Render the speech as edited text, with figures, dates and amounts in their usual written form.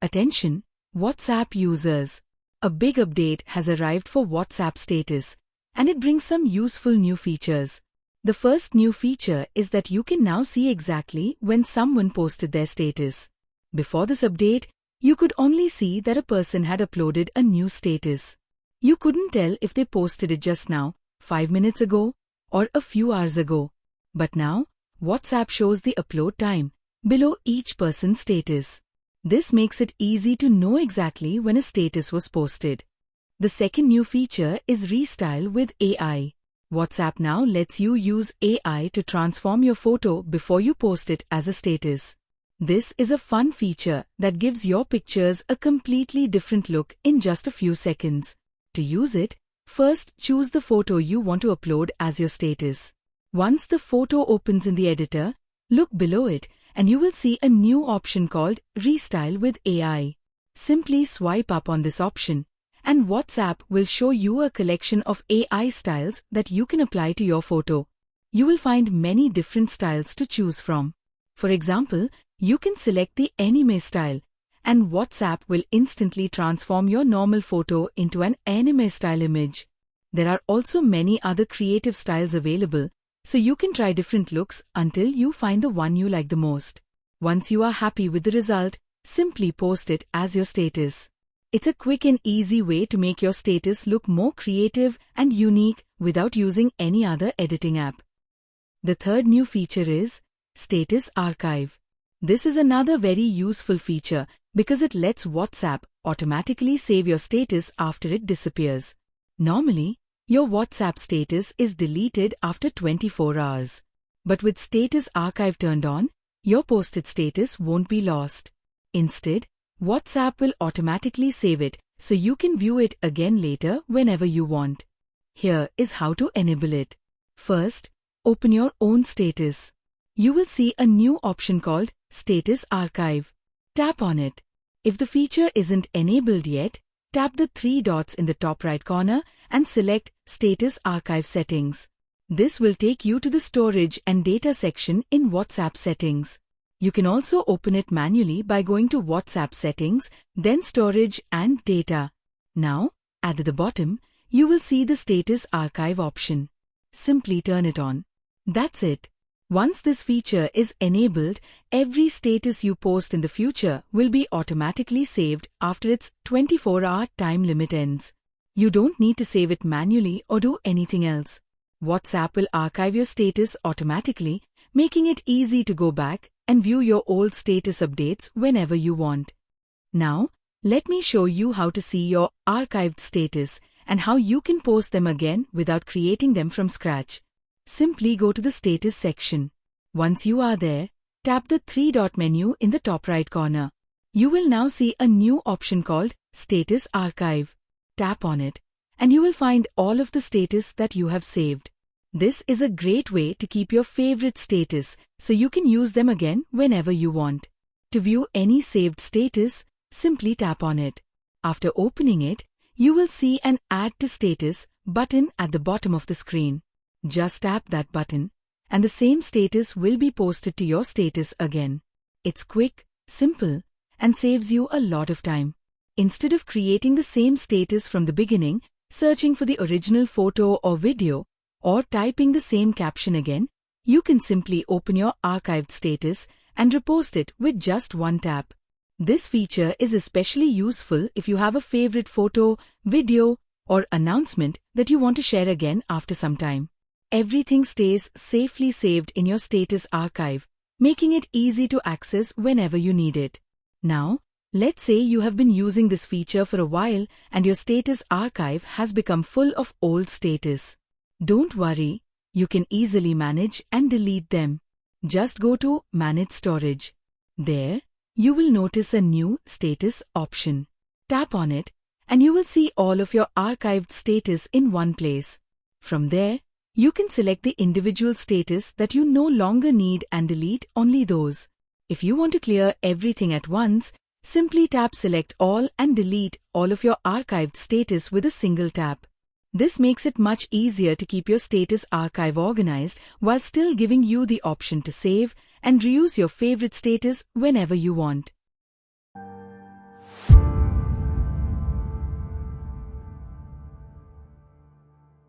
Attention, WhatsApp users. A big update has arrived for WhatsApp status, and it brings some useful new features. The first new feature is that you can now see exactly when someone posted their status. Before this update, you could only see that a person had uploaded a new status. You couldn't tell if they posted it just now, 5 minutes ago, or a few hours ago. But now, WhatsApp shows the upload time below each person's status. This makes it easy to know exactly when a status was posted. The second new feature is Restyle with AI. WhatsApp now lets you use AI to transform your photo before you post it as a status. This is a fun feature that gives your pictures a completely different look in just a few seconds. To use it, first choose the photo you want to upload as your status. Once the photo opens in the editor, look below it and you will see a new option called Restyle with AI. Simply swipe up on this option, and WhatsApp will show you a collection of AI styles that you can apply to your photo. You will find many different styles to choose from. For example, you can select the anime style, and WhatsApp will instantly transform your normal photo into an anime style image. There are also many other creative styles available, so you can try different looks until you find the one you like the most. Once you are happy with the result, simply post it as your status. It's a quick and easy way to make your status look more creative and unique without using any other editing app. The third new feature is Status Archive. This is another very useful feature because it lets WhatsApp automatically save your status after it disappears. Normally, your WhatsApp status is deleted after 24 hours. But with Status Archive turned on, your posted status won't be lost. Instead, WhatsApp will automatically save it so you can view it again later whenever you want. Here is how to enable it. First, open your own status. You will see a new option called Status Archive. Tap on it. If the feature isn't enabled yet, tap the 3 dots in the top right corner and select Status Archive Settings. This will take you to the Storage and Data section in WhatsApp Settings. You can also open it manually by going to WhatsApp Settings, then Storage and Data. Now, at the bottom, you will see the Status Archive option. Simply turn it on. That's it. Once this feature is enabled, every status you post in the future will be automatically saved after its 24-hour time limit ends. You don't need to save it manually or do anything else. WhatsApp will archive your status automatically, making it easy to go back and view your old status updates whenever you want. Now, let me show you how to see your archived status and how you can post them again without creating them from scratch. Simply go to the Status section. Once you are there, tap the 3-dot menu in the top right corner. You will now see a new option called Status Archive. Tap on it, and you will find all of the status that you have saved. This is a great way to keep your favorite status so you can use them again whenever you want. To view any saved status, simply tap on it. After opening it, you will see an Add to Status button at the bottom of the screen. Just tap that button, and the same status will be posted to your status again. It's quick, simple, and saves you a lot of time. Instead of creating the same status from the beginning, searching for the original photo or video, or typing the same caption again, you can simply open your archived status and repost it with just one tap. This feature is especially useful if you have a favorite photo, video, or announcement that you want to share again after some time. Everything stays safely saved in your status archive, making it easy to access whenever you need it. Now, let's say you have been using this feature for a while and your status archive has become full of old status. Don't worry, you can easily manage and delete them. Just go to Manage Storage. There, you will notice a new Status option. Tap on it, and you will see all of your archived status in one place. From there, you can select the individual status that you no longer need and delete only those. If you want to clear everything at once, simply tap Select All and delete all of your archived status with a single tap. This makes it much easier to keep your status archive organized while still giving you the option to save and reuse your favorite status whenever you want.